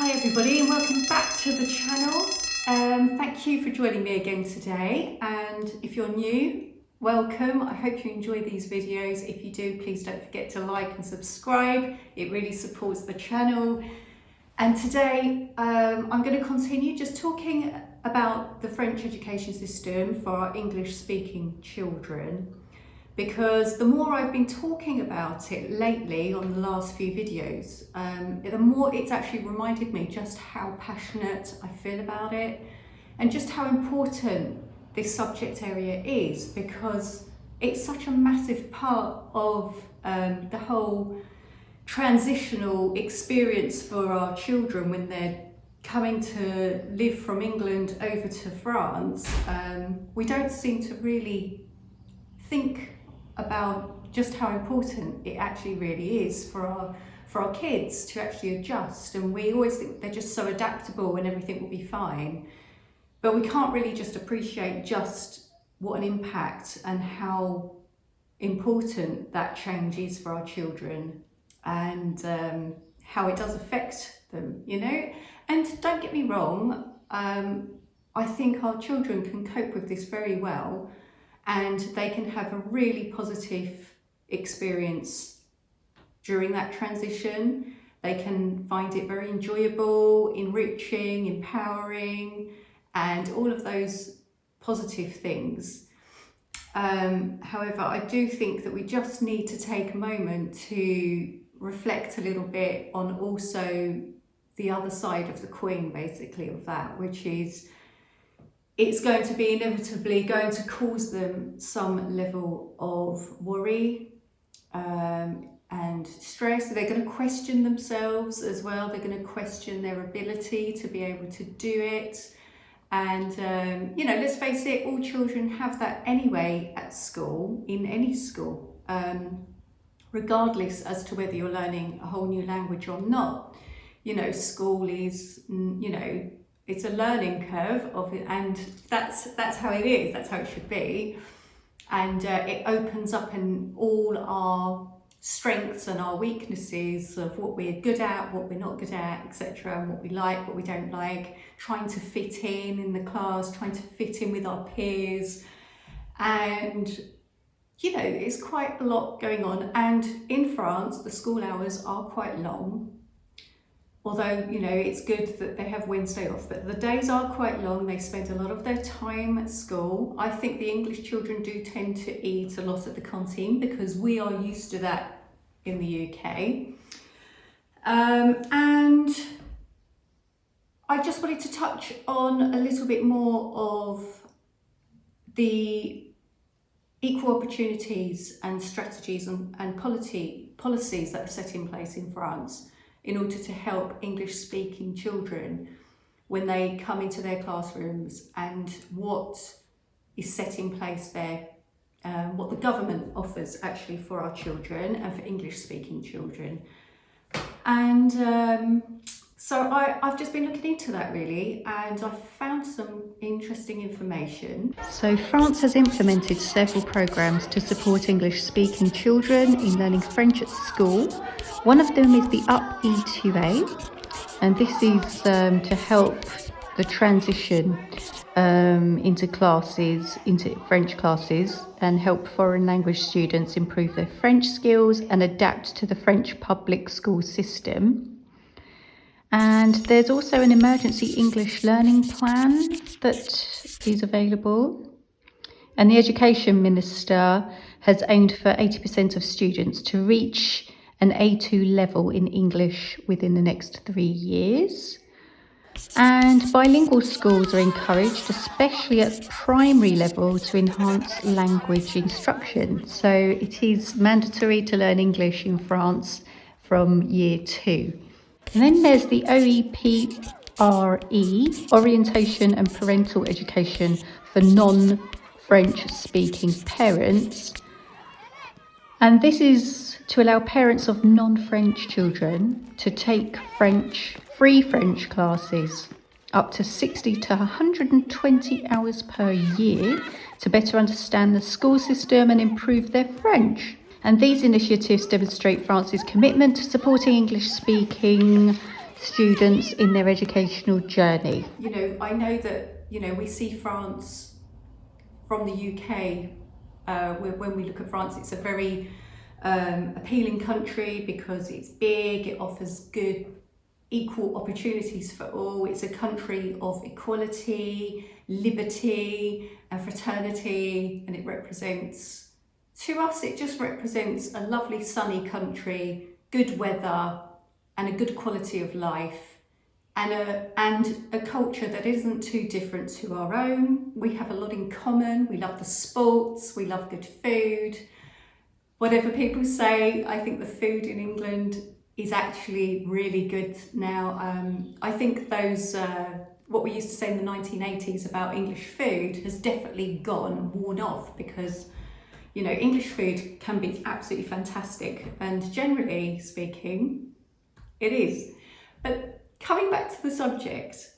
Hi everybody and welcome back to the channel. Thank you for joining me again today, and if you're new, welcome. I hope you enjoy these videos. If you do, please don't forget to like and subscribe. It really supports the channel. And today I'm going to continue just talking about the French education system for our English speaking children, because the more I've been talking about it lately on the last few videos, the more it's actually reminded me just how passionate I feel about it and just how important this subject area is, because it's such a massive part of the whole transitional experience for our children when they're coming to live from England over to France. We don't seem to really think about just how important it actually really is for our kids to actually adjust, and we always think they're just so adaptable and everything will be fine, but we can't really just appreciate just what an impact and how important that change is for our children, and how it does affect them, you know. And don't get me wrong, I think our children can cope with this very well, and they can have a really positive experience during that transition. They can find it very enjoyable, enriching, empowering, and all of those positive things. However, I do think that we just need to take a moment to reflect a little bit on also the other side of the coin, basically, of that, which is it's going to be inevitably going to cause them some level of worry and stress. They're going to question themselves as well. They're going to question their ability to be able to do it. And, you know, let's face it, all children have that anyway at school, in any school, regardless as to whether you're learning a whole new language or not. You know, school is, you know, it's a learning curve of it, and that's how it is. That's how it should be, and it opens up in all our strengths and our weaknesses of what we're good at, what we're not good at, etc., and what we like, what we don't like. Trying to fit in the class, trying to fit in with our peers, and you know, it's quite a lot going on. And in France, the school hours are quite long. Although, you know, it's good that they have Wednesday off, but the days are quite long. They spend a lot of their time at school. I think the English children do tend to eat a lot at the canteen because we are used to that in the UK. And I just wanted to touch on a little bit more of the equal opportunities and strategies and policies that are set in place in France in order to help English-speaking children when they come into their classrooms, and what is set in place there, what the government offers actually for our children and for English-speaking children. And so I've just been looking into that really, and I've found some interesting information. So France has implemented several programs to support English-speaking children in learning French at school. One of them is the UP E2A, and this is to help the transition into French classes, and help foreign language students improve their French skills and adapt to the French public school system. And there's also an emergency English learning plan that is available. And the Education Minister has aimed for 80% of students to reach an A2 level in English within the next 3 years. And bilingual schools are encouraged, especially at primary level, to enhance language instruction. So it is mandatory to learn English in France from year 2. And then there's the OEPRE, Orientation and Parental Education for Non-French Speaking Parents. And this is to allow parents of non-French children to take free French classes up to 60 to 120 hours per year to better understand the school system and improve their French. And these initiatives demonstrate France's commitment to supporting English-speaking students in their educational journey? You know, I know that, you know, we see France from the UK. When we look at France, it's a very appealing country because it's big, it offers good equal opportunities for all. It's a country of equality, liberty and fraternity, and it represents, to us, it just represents a lovely sunny country, good weather and a good quality of life, and a culture that isn't too different to our own. We have a lot in common. We love the sports, we love good food. Whatever people say, I think the food in England is actually really good now. I think those, what we used to say in the 1980s about English food has definitely worn off, because, you know, English food can be absolutely fantastic, and generally speaking, it is. But coming back to the subject,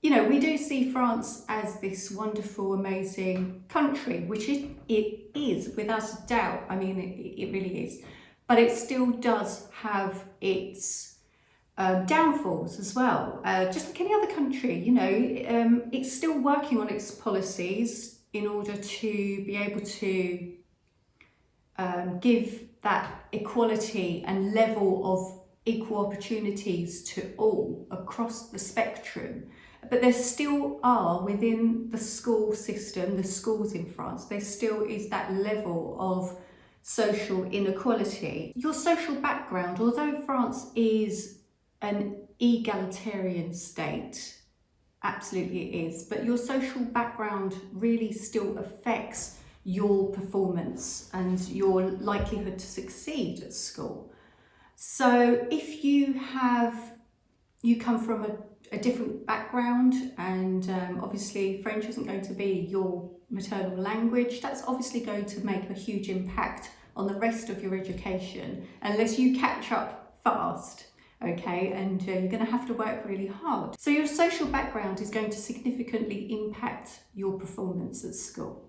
you know, we do see France as this wonderful, amazing country, which it is, without a doubt. I mean, it really is. But it still does have its downfalls as well. Just like any other country, you know, it's still working on its policies in order to be able to give that equality and level of equal opportunities to all across the spectrum. But there still are, within the school system, the schools in France, there still is that level of social inequality. Your social background, although France is an egalitarian state, absolutely it is, but your social background really still affects your performance and your likelihood to succeed at school. So if you come from a different background, and obviously French isn't going to be your maternal language, that's obviously going to make a huge impact on the rest of your education, unless you catch up fast, okay, and you're going to have to work really hard. So your social background is going to significantly impact your performance at school.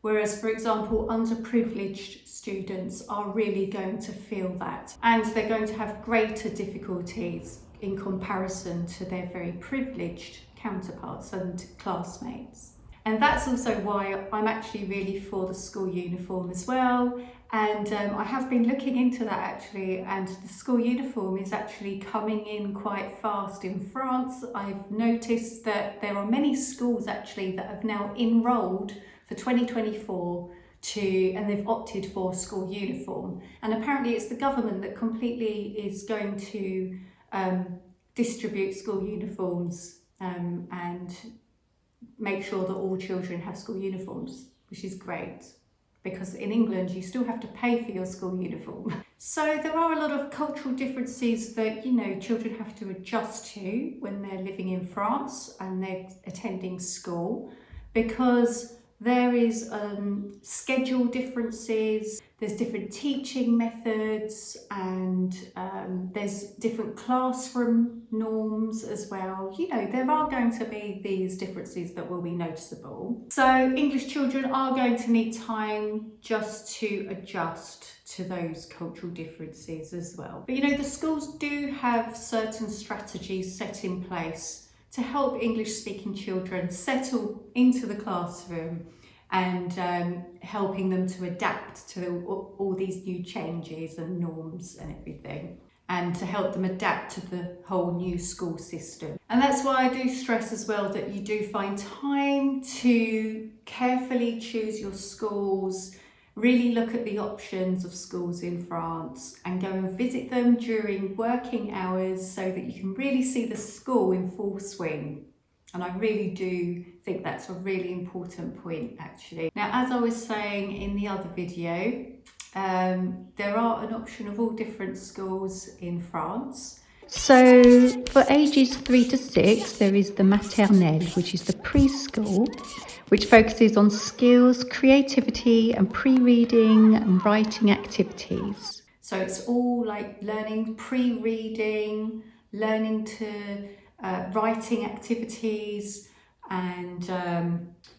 Whereas, for example, underprivileged students are really going to feel that, and they're going to have greater difficulties in comparison to their very privileged counterparts and classmates. And that's also why I'm actually really for the school uniform as well. And I have been looking into that actually, and the school uniform is actually coming in quite fast in France. I've noticed that there are many schools actually that have now enrolled for 2024 and they've opted for school uniform. And apparently it's the government that completely is going to distribute school uniforms and make sure that all children have school uniforms, which is great, because in England you still have to pay for your school uniform. So there are a lot of cultural differences that, you know, children have to adjust to when they're living in France and they're attending school, because there is schedule differences, there's different teaching methods, and there's different classroom norms as well. You know, there are going to be these differences that will be noticeable. So English children are going to need time just to adjust to those cultural differences as well. But you know, the schools do have certain strategies set in place to help English-speaking children settle into the classroom and helping them to adapt to all these new changes and norms and everything, and to help them adapt to the whole new school system. And that's why I do stress as well that you do find time to carefully choose your schools, really look at the options of schools in France and go and visit them during working hours so that you can really see the school in full swing. And I really do think that's a really important point actually. Now, as I was saying in the other video, there are an option of all different schools in France. So for ages 3 to 6, there is the maternelle, which is the preschool, which focuses on skills, creativity and pre-reading and writing activities. So it's all like learning pre-reading, learning to writing activities, and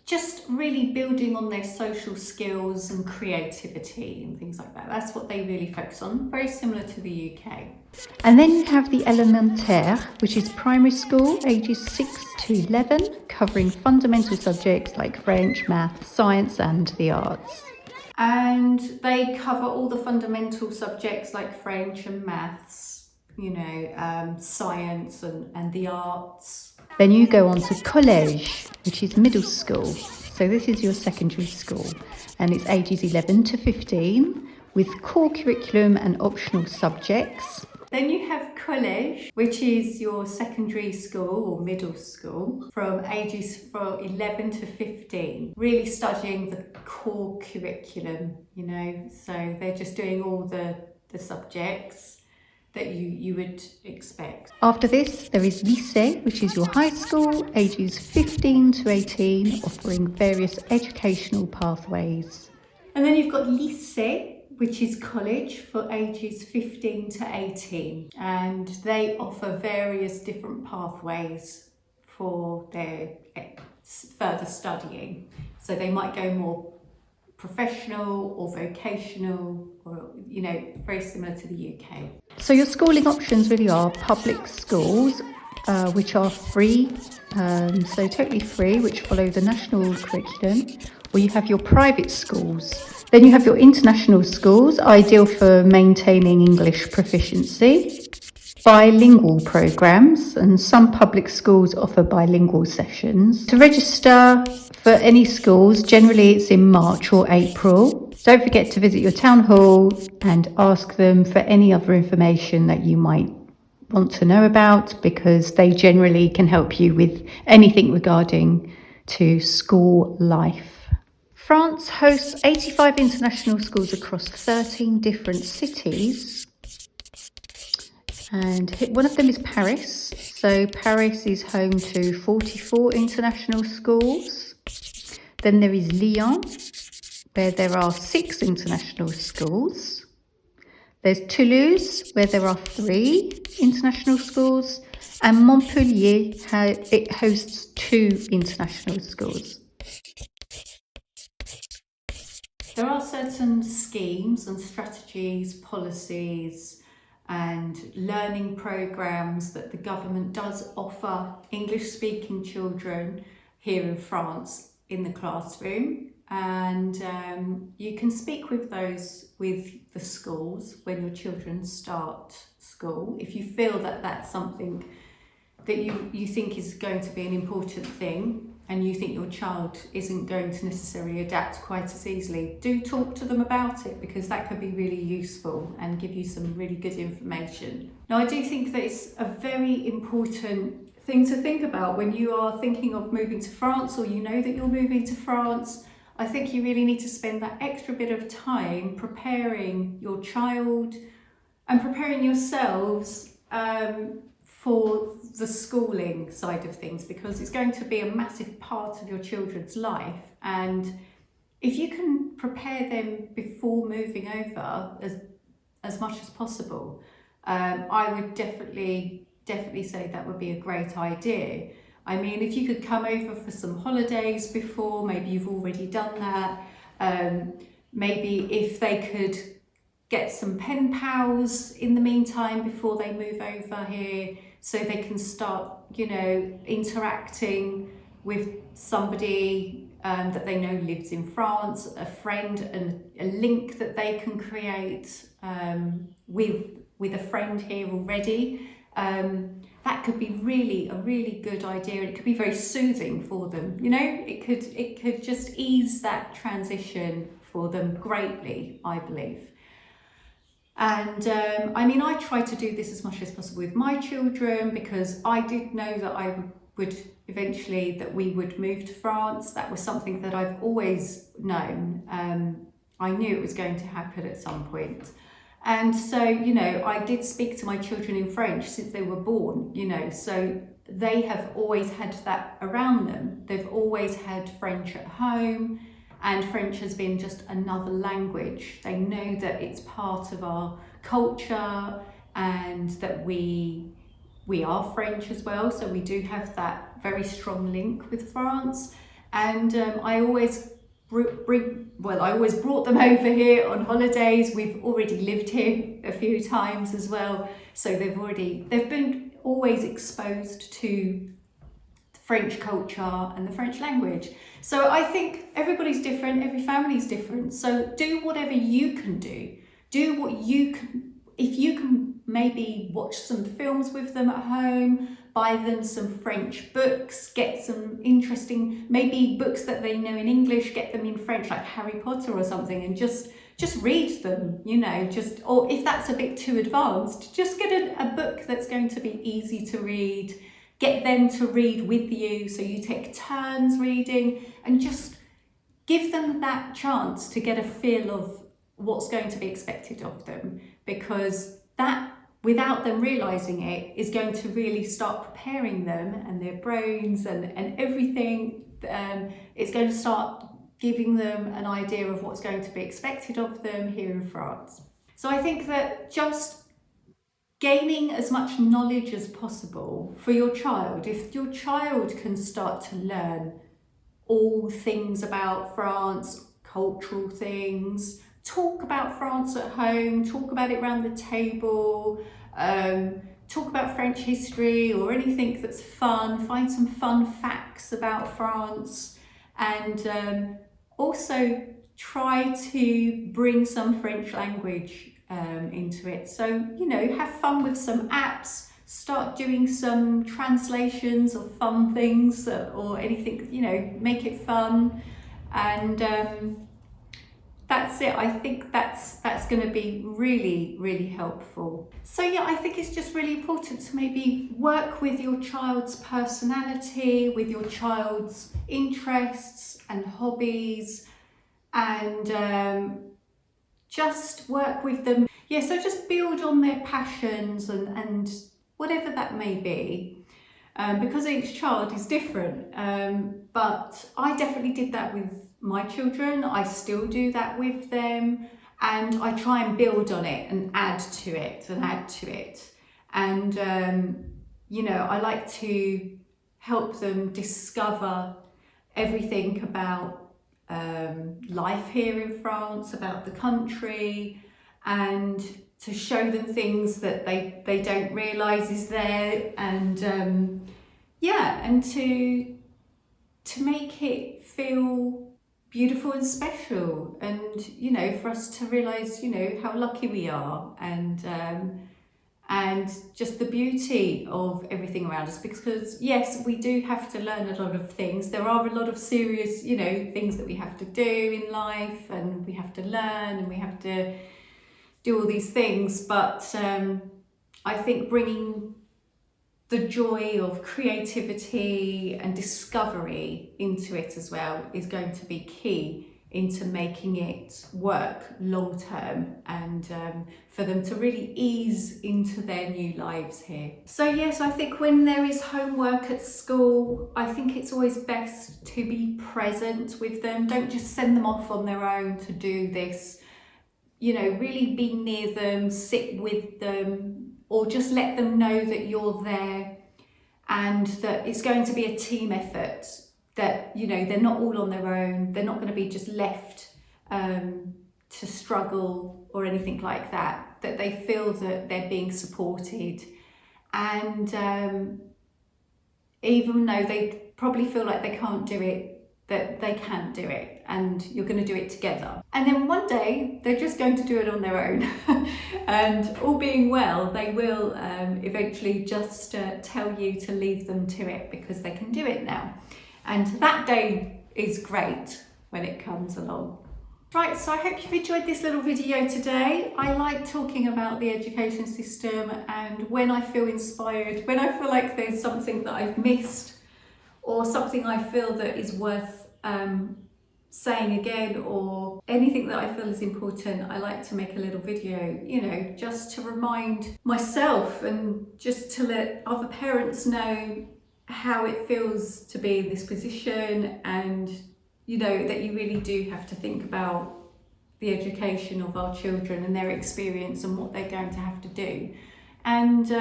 just really building on their social skills and creativity and things like that. That's what they really focus on, very similar to the UK. And then you have the élémentaire, which is primary school, ages 6 to 11, covering fundamental subjects like French, math, science and the arts. And they cover all the fundamental subjects like French and maths, science and the arts. Then you go on to collège, which is middle school. So this is your secondary school, and it's ages 11 to 15 with core curriculum and optional subjects. Then you have collège, which is your secondary school or middle school from ages 11 to 15, really studying the core curriculum, so they're just doing all the subjects that you would expect. After this, there is lycée, which is your high school, ages 15 to 18, offering various educational pathways. And then you've got lycée, which is college for ages 15 to 18, and they offer various different pathways for their further studying. So they might go more professional or vocational, or very similar to the UK. So your schooling options really are public schools, which are free, so totally free, which follow the national curriculum, or you have your private schools. Then you have your international schools, ideal for maintaining English proficiency, bilingual programs, and some public schools offer bilingual sessions. To register for any schools, generally it's in March or April. Don't forget to visit your town hall and ask them for any other information that you might want to know about, because they generally can help you with anything regarding to school life. France hosts 85 international schools across 13 different cities, and one of them is Paris. So Paris is home to 44 international schools. Then there is Lyon, where there are 6 international schools. There's Toulouse, where there are 3 international schools, and Montpellier, it hosts 2 international schools. There are certain schemes and strategies, policies and learning programs that the government does offer English-speaking children here in France in the classroom, and you can speak with the schools when your children start school if you feel that that's something that you think is going to be an important thing, and you think your child isn't going to necessarily adapt quite as easily. Do talk to them about it, because that could be really useful and give you some really good information. Now, I do think that it's a very important thing to think about when you are thinking of moving to France, or you know that you're moving to France. I think you really need to spend that extra bit of time preparing your child and preparing yourselves for the schooling side of things, because it's going to be a massive part of your children's life. And if you can prepare them before moving over as much as possible, I would definitely say that would be a great idea. I mean, if you could come over for some holidays before, maybe you've already done that. Maybe if they could get some pen pals in the meantime before they move over here, so they can start, interacting with somebody that they know lives in France, a friend, and a link that they can create with a friend here already. That could be a really good idea. It could be very soothing for them. It could just ease that transition for them greatly, I believe. And I try to do this as much as possible with my children, because I did know that we would move to France. That was something that I've always known. I knew it was going to happen at some point. And so, I did speak to my children in French since they were born, so they have always had that around them. They've always had French at home, and French has been just another language. They know that it's part of our culture, and that we we are French as well, so we do have that very strong link with France. And I always I always brought them over here on holidays. We've already lived here a few times as well, so they've been always exposed to French culture and the French language. So I think everybody's different, every family's different. So do whatever you can do. Do what you can. If you can maybe watch some films with them at home, buy them some French books, get some interesting, maybe books that they know in English, get them in French, like Harry Potter or something, and just read them, you know, or if that's a bit too advanced, just get a book that's going to be easy to read. Get them to read with you, so you take turns reading, and just give them that chance to get a feel of what's going to be expected of them, because that, without them realising it, is going to really start preparing them and their brains and everything. It's going to start giving them an idea of what's going to be expected of them here in France. So I think that just gaining as much knowledge as possible for your child. If your child can start to learn all things about France, cultural things, talk about France at home, talk about it around the table, talk about French history or anything that's fun, find some fun facts about France, and also try to bring some French language into it. So, you know, have fun with some apps, start doing some translations of fun things or anything, you know, make it fun. And that's it. I think that's going to be really, really helpful. So yeah, I think it's just really important to maybe work with your child's personality, with your child's interests and hobbies, and just work with them. Yeah, so just build on their passions and whatever that may be, because each child is different. But I definitely did that with my children. I still do that with them, and I try and build on it and add to it and add to it. And you know, I like to help them discover everything about life here in France, about the country, and to show them things that they don't realise is there, and yeah, and to make it feel beautiful and special, and you know, for us to realise, you know, how lucky we are, and just the beauty of everything around us. Because yes, we do have to learn a lot of things. There are a lot of serious, you know, things that we have to do in life, and we have to learn, and we have to do all these things. But I think bringing the joy of creativity and discovery into it as well is going to be key into making it work long term, and for them to really ease into their new lives here. So yes, I think when there is homework at school, I think it's always best to be present with them. Don't just send them off on their own to do this. You know, really be near them, sit with them, or just let them know that you're there and that it's going to be a team effort, that, you know, they're not all on their own. They're not going to be just left to struggle or anything like that, that they feel that they're being supported. And even though they probably feel like they can't do it, that they can do it, and you're going to do it together. And then one day they're just going to do it on their own. And all being well, they will eventually just tell you to leave them to it, because they can do it now. And that day is great when it comes along. Right, so I hope you've enjoyed this little video today. I like talking about the education system, and when I feel inspired, when I feel like there's something that I've missed, or something I feel that is worth saying again, or anything that I feel is important, I like to make a little video, you know, just to remind myself and just to let other parents know how it feels to be in this position, and you know, that you really do have to think about the education of our children and their experience and what they're going to have to do. And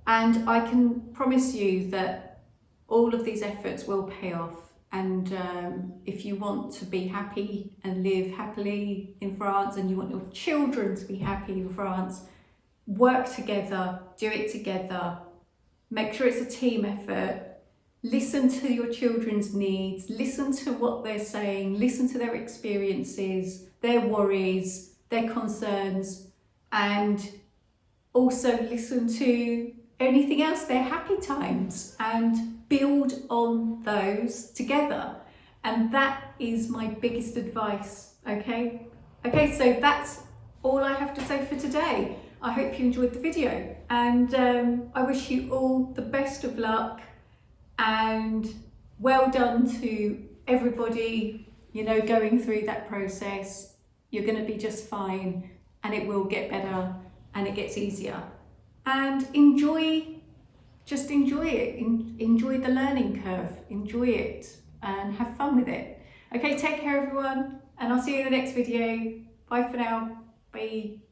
And I can promise you that all of these efforts will pay off. And if you want to be happy and live happily in France, and you want your children to be happy in France, work together, do it together, make sure it's a team effort, listen to your children's needs, listen to what they're saying, listen to their experiences, their worries, their concerns, and also listen to anything else, their happy times, and build on those together. And that is my biggest advice, okay? Okay, so that's all I have to say for today. I hope you enjoyed the video, and I wish you all the best of luck, and well done to everybody, you know, going through that process. You're going to be just fine, and it will get better, and it gets easier. And just enjoy it. Enjoy the learning curve, enjoy it, and have fun with it. Okay, take care everyone, and I'll see you in the next video. Bye for now. Bye.